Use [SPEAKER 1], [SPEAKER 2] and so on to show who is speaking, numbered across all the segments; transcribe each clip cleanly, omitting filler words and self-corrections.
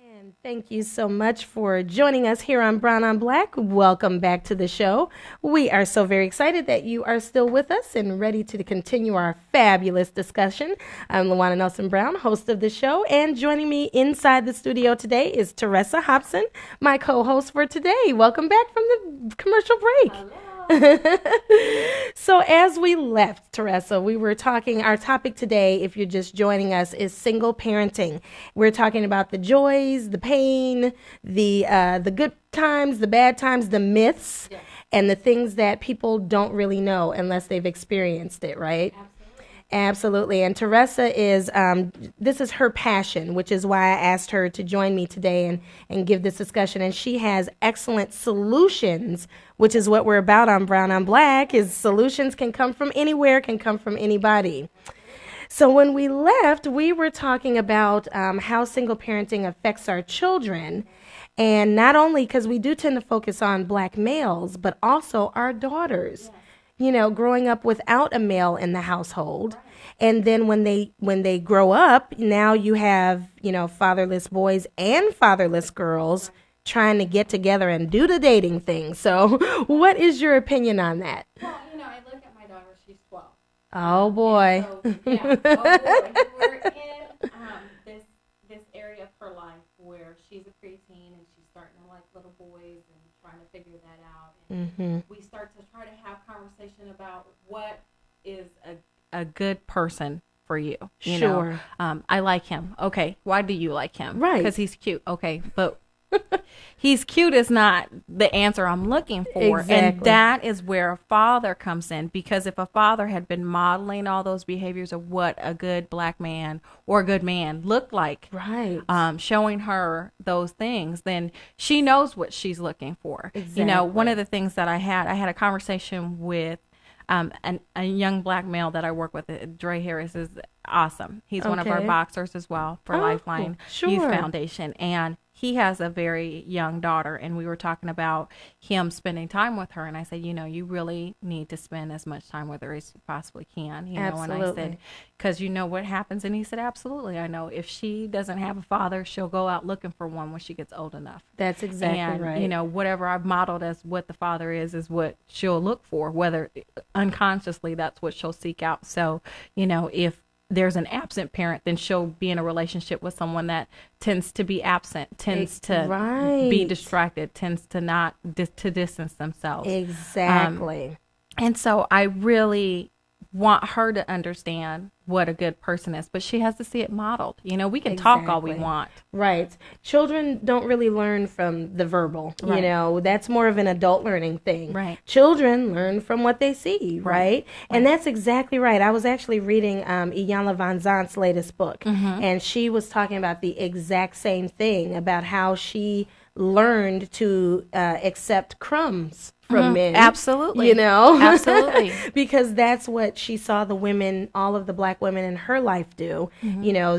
[SPEAKER 1] And thank you so much for joining us here on Brown on Black. Welcome back to the show. We are so very excited that you are still with us and ready to continue our fabulous discussion. I'm Luana Nelson-Brown, host of the show, and joining me inside the studio today is Teresa Hobson, my co-host for today. Welcome back from the commercial break.
[SPEAKER 2] Hello.
[SPEAKER 1] So as we left, Teresa, we were talking, our topic today, if you're just joining us, is single parenting. We're talking about the joys, the pain, the good times, the bad times, the myths,
[SPEAKER 2] Yes.
[SPEAKER 1] and the things that people don't really know unless they've experienced it, right?
[SPEAKER 2] Absolutely.
[SPEAKER 1] Absolutely. And Teresa is, this is her passion, which is why I asked her to join me today and give this discussion. And she has excellent solutions, which is what we're about on Brown on Black, is solutions can come from anywhere, can come from anybody. So when we left, we were talking about how single parenting affects our children. And not only because we do tend to focus on black males, but also our daughters. You know, growing up without a male in the household. And then when they grow up, now you have, fatherless boys and fatherless girls trying to get together and do the dating thing. So what is your opinion on that?
[SPEAKER 2] Well, I look at my daughter, she's 12.
[SPEAKER 1] Oh, boy.
[SPEAKER 2] So, yeah, oh boy. We're in this area of her life where she's a preteen and she's starting to like little boys and trying to figure that out. And we start to try to have conversation about what is a good person for you. You
[SPEAKER 1] Sure.
[SPEAKER 2] know, I like him. Okay, why do you like him?
[SPEAKER 1] Right.
[SPEAKER 2] Because he's cute. Okay, but he's cute is not the answer I'm looking for.
[SPEAKER 1] Exactly.
[SPEAKER 2] And that is where a father comes in, because if a father had been modeling all those behaviors of what a good black man or a good man looked like,
[SPEAKER 1] Right.
[SPEAKER 2] showing her those things, then she knows what she's looking for.
[SPEAKER 1] Exactly.
[SPEAKER 2] One of the things that I had a conversation with a young black male that I work with. Dre Harris is awesome. He's one of our
[SPEAKER 1] Okay.
[SPEAKER 2] boxers as well for
[SPEAKER 1] Oh,
[SPEAKER 2] Lifeline
[SPEAKER 1] sure.
[SPEAKER 2] Youth Foundation. And he has a very young daughter, and we were talking about him spending time with her. And I said, you really need to spend as much time with her as you possibly can. And I
[SPEAKER 1] Absolutely.
[SPEAKER 2] said, because you know what happens. And he said, absolutely. I know if she doesn't have a father, she'll go out looking for one when she gets old enough.
[SPEAKER 1] That's exactly
[SPEAKER 2] And,
[SPEAKER 1] right.
[SPEAKER 2] whatever I've modeled as what the father is what she'll look for, whether unconsciously that's what she'll seek out. So, if there's an absent parent, then she'll be in a relationship with someone that tends to be absent, tends to
[SPEAKER 1] Right.
[SPEAKER 2] be distracted, tends to not to distance themselves.
[SPEAKER 1] Exactly.
[SPEAKER 2] And so I really want her to understand what a good person is, but she has to see it modeled. We can talk all we
[SPEAKER 1] Exactly.
[SPEAKER 2] want.
[SPEAKER 1] Right. Children don't really learn from the verbal.
[SPEAKER 2] Right.
[SPEAKER 1] That's more of an adult learning thing.
[SPEAKER 2] Right.
[SPEAKER 1] Children learn from what they see, right? And
[SPEAKER 2] Right.
[SPEAKER 1] that's exactly right. I was actually reading Iyanla Van Zant's latest book, and she was talking about the exact same thing, about how she learned to accept crumbs from men.
[SPEAKER 2] Absolutely. Absolutely.
[SPEAKER 1] Because that's what she saw the women, all of the black women in her life do.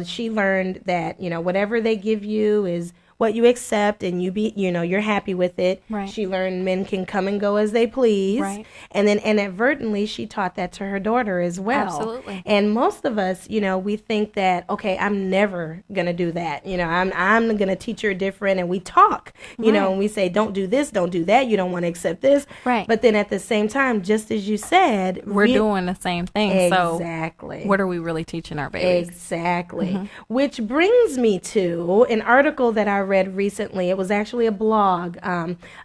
[SPEAKER 1] She learned that, whatever they give you is what you accept, and you're happy with it.
[SPEAKER 2] Right.
[SPEAKER 1] She learned men can come and go as they please.
[SPEAKER 2] Right.
[SPEAKER 1] And then inadvertently she taught that to her daughter as well.
[SPEAKER 2] Absolutely.
[SPEAKER 1] And most of us, we think that, okay, I'm never going to do that. I'm going to teach her different, and we talk, and we say, don't do this, don't do that. You don't want to accept this.
[SPEAKER 2] Right.
[SPEAKER 1] But then at the same time, just as you said,
[SPEAKER 2] We're doing the same thing.
[SPEAKER 1] Exactly.
[SPEAKER 2] So what are we really teaching our babies?
[SPEAKER 1] Exactly. Which brings me to an article that I read recently. It was actually a blog.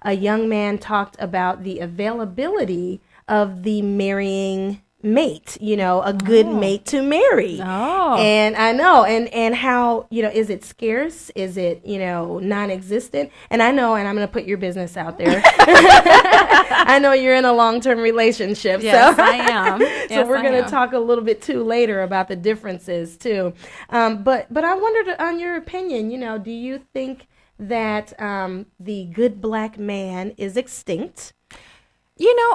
[SPEAKER 1] A young man talked about the availability of the marrying mate, a good mate to marry.
[SPEAKER 2] Oh.
[SPEAKER 1] And I know, and how, is it scarce? Is it, non-existent? And I know, and I'm going to put your business out there. I know you're in a long-term relationship.
[SPEAKER 2] Yes,
[SPEAKER 1] so.
[SPEAKER 2] I am.
[SPEAKER 1] So
[SPEAKER 2] Yes,
[SPEAKER 1] we're
[SPEAKER 2] I
[SPEAKER 1] going to
[SPEAKER 2] am.
[SPEAKER 1] talk a little bit too later about the differences too. But I wondered on your opinion, do you think that the good black man is extinct?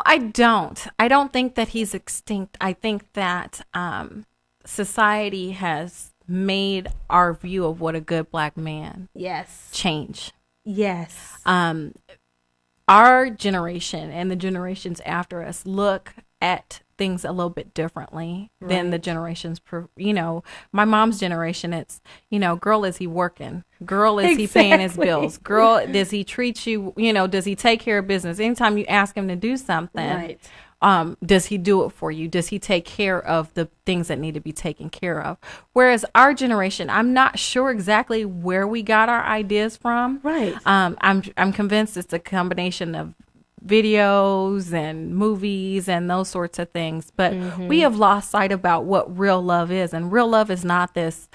[SPEAKER 2] I don't. I don't think that he's extinct. I think that society has made our view of what a good black man
[SPEAKER 1] Yes.
[SPEAKER 2] change.
[SPEAKER 1] Yes.
[SPEAKER 2] Our generation and the generations after us look
[SPEAKER 3] at things a little bit differently than the generations, my mom's generation. It's, girl, is he working? Girl, is he paying his bills? Girl, does he treat you, does he take care of business? Anytime you ask him to do something, does he do it for you? Does he take care of the things that need to be taken care of? Whereas our generation, I'm not sure exactly where we got our ideas from. I'm convinced it's a combination of videos and movies and those sorts of things, but we have lost sight about what real love is. And real love is not this,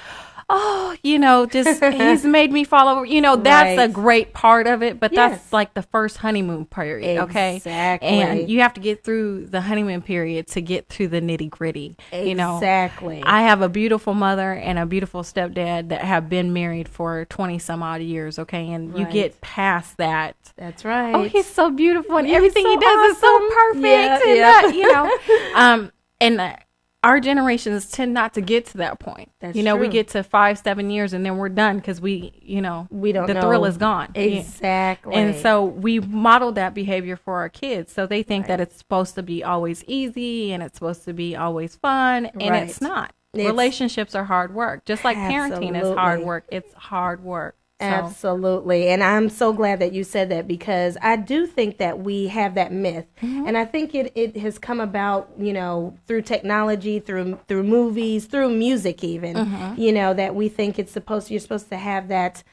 [SPEAKER 3] just he's made me fall over, that's a great part of it, but that's like the first honeymoon period. Okay.
[SPEAKER 1] Exactly.
[SPEAKER 3] And you have to get through the honeymoon period to get through the nitty gritty.
[SPEAKER 1] Exactly.
[SPEAKER 3] I have a beautiful mother and a beautiful stepdad that have been married for 20 some odd years. Okay. And you get past that.
[SPEAKER 1] That's right.
[SPEAKER 3] Oh, he's so beautiful and everything he does is so perfect. And our generations tend not to get to that point.
[SPEAKER 1] That's
[SPEAKER 3] we
[SPEAKER 1] true.
[SPEAKER 3] get to 5-7 years and then we're done because we don't the thrill is gone.
[SPEAKER 1] Exactly.
[SPEAKER 3] And so we model that behavior for our kids. So they think that it's supposed to be always easy and it's supposed to be always fun, and it's not. Relationships are hard work. Just like parenting is hard work. It's hard work.
[SPEAKER 1] Absolutely. And I'm so glad that you said that, because I do think that we have that myth. And I think it has come about, through technology, through movies, through music even, that we think you're supposed to have that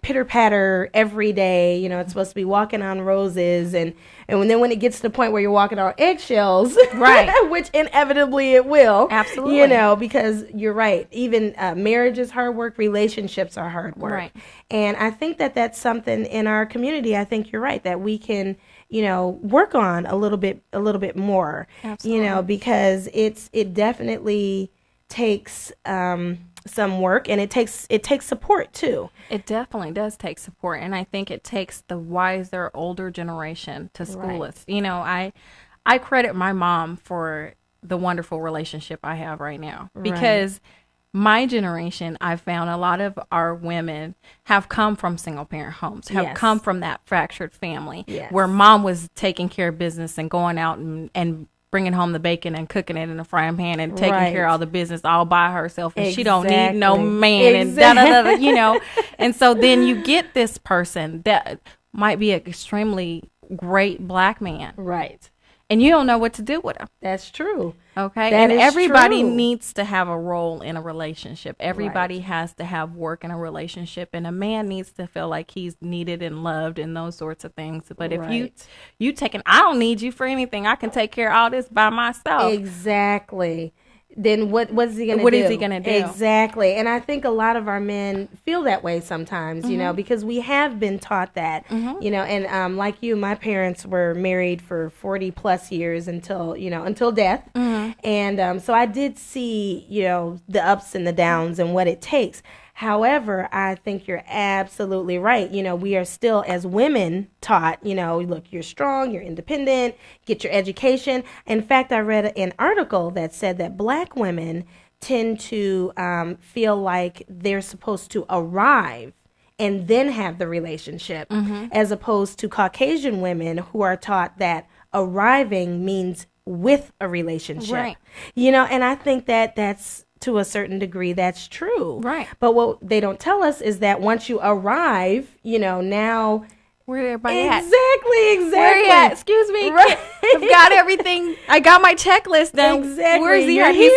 [SPEAKER 1] pitter patter every day. It's supposed to be walking on roses, and then when it gets to the point where you're walking on eggshells, right, which inevitably it will,
[SPEAKER 3] absolutely,
[SPEAKER 1] because you're right. Even marriage is hard work, relationships are hard work,
[SPEAKER 3] right.
[SPEAKER 1] And I think that that's something in our community. I think you're right that we can, work on a little bit more,
[SPEAKER 3] absolutely,
[SPEAKER 1] because it definitely takes some work, and it takes support too.
[SPEAKER 3] It definitely does take support, and I think it takes the wiser older generation to school us. I credit my mom for the wonderful relationship I have right now, because my generation, I found a lot of our women have come from single parent homes, have come from that fractured family where mom was taking care of business and going out and bringing home the bacon and cooking it in a frying pan and taking care of all the business all by herself, and she don't need no man and da-da-da-da, And so then you get this person that might be an extremely great black man.
[SPEAKER 1] Right.
[SPEAKER 3] And you don't know what to do with him.
[SPEAKER 1] That's true.
[SPEAKER 3] Okay. And everybody needs to have a role in a relationship. Everybody has to have work in a relationship, and a man needs to feel like he's needed and loved and those sorts of things. But if you taking, I don't need you for anything, I can take care of all this by myself.
[SPEAKER 1] Exactly. Then what's he going to do?
[SPEAKER 3] What is he going to do?
[SPEAKER 1] Exactly. And I think a lot of our men feel that way sometimes, because we have been taught that, and like you, my parents were married for 40 plus years until death. And so I did see, the ups and the downs and what it takes. However, I think you're absolutely right. We are still, as women, taught, look, you're strong, you're independent, get your education. In fact, I read an article that said that black women tend to feel like they're supposed to arrive and then have the relationship, as opposed to Caucasian women who are taught that arriving means with a relationship.
[SPEAKER 3] Right.
[SPEAKER 1] And I think that that's, to a certain degree, that's true.
[SPEAKER 3] Right.
[SPEAKER 1] But what they don't tell us is that once you arrive, now...
[SPEAKER 3] Where everybody at?
[SPEAKER 1] Exactly.
[SPEAKER 3] Where you at? Excuse me. Right. I've got everything. I got my checklist done.
[SPEAKER 1] Exactly.
[SPEAKER 3] Where's he at? He's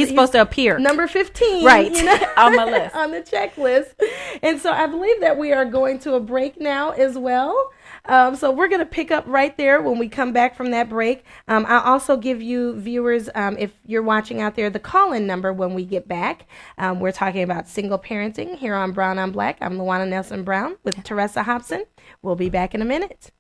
[SPEAKER 3] supposed to appear.
[SPEAKER 1] Number 15.
[SPEAKER 3] Right. On my list.
[SPEAKER 1] On the checklist. And so I believe that we are going to a break now as well. So we're going to pick up right there when we come back from that break. I'll also give you viewers, if you're watching out there, the call-in number when we get back. We're talking about single parenting here on Brown on Black. I'm Luana Nelson-Brown with Teresa Hobson. We'll be back in a minute.